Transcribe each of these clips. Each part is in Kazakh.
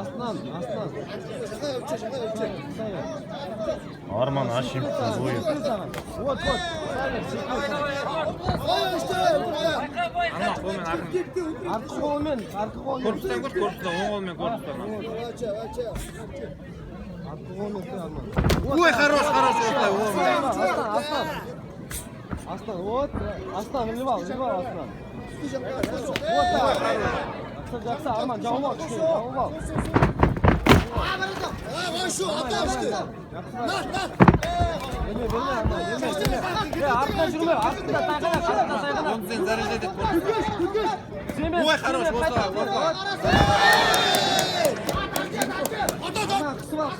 Aslan. Arman Haşim'sin bu oyun. Вот. Arka kolmen. Korpustan koş, korpustan. Oң kolмен korpustan. Ой, хорош, осылай. Aslan, вот. Aslan, вливал, Aslan. Вот так. Жақсы, Арман, жауып ал, кішкене, жауып ал. Артына жүрме, артында тайғанақ, Оны сен заряжайдық. Ой, хорош, осылай. Қысып ал.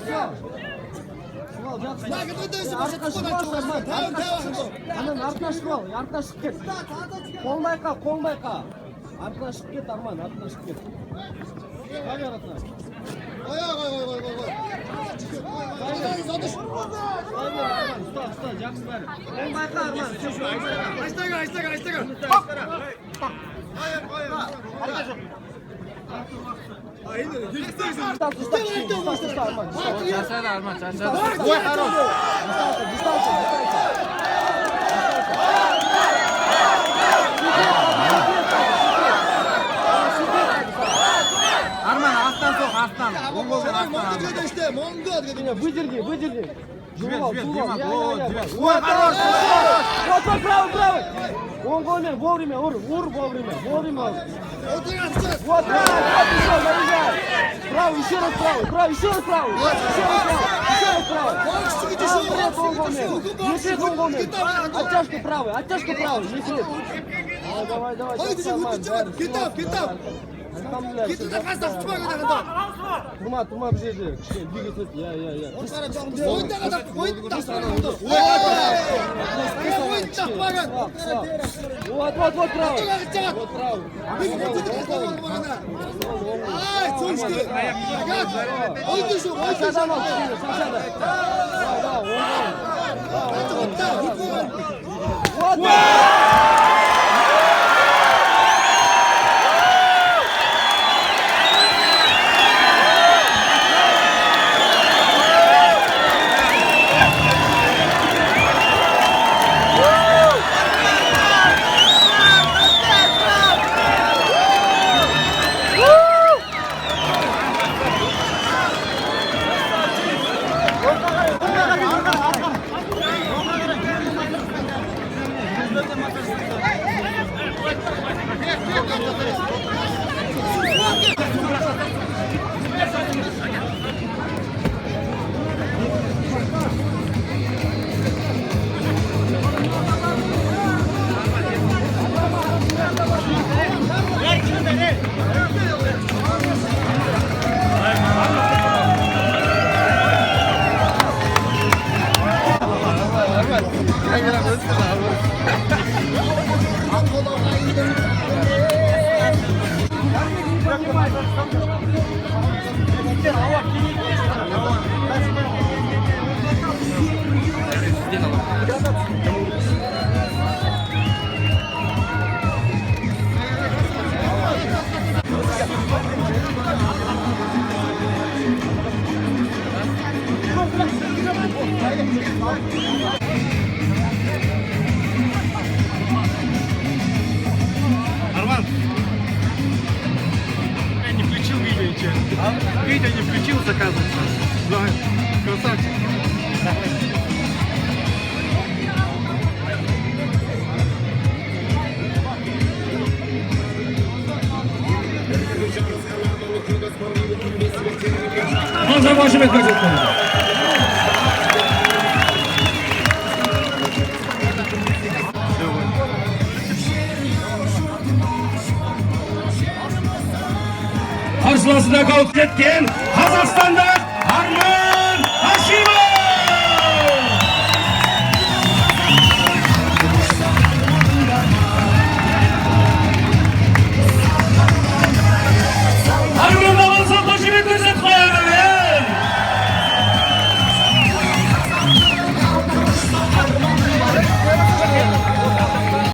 Анан артына шығып ал, артына шығып кет. Қолын байқа. Артына шығып кет, Арман, артына шығып кет. Қай артына? Қой. Ұста, жақсы бәрі. Қолын байқа, Арман. Айстаға. Çarşada Arman, çarşada. Ой, хорош. Дистанция. Arman, aslan sok, aslan. Mongol'dan aslan. Выдерни. Жібер, Дима. Ой, хорош. Вот, правый. Он голмен, вовремя, ур, вовремя. Вот, нарезай. Правый, еще раз правый. Ефрит, он голмен. Оттяжка правый, Ефрит. Давай. Кетап. Турма бір жерде. Кішкене двигатель. Я. Вот, правый. Арман, я не включил видео ничего. Видео не включил, заказывается. Да, красавчик. Можно вашими газетами. Karşılasında kalk etken Kazakistan'da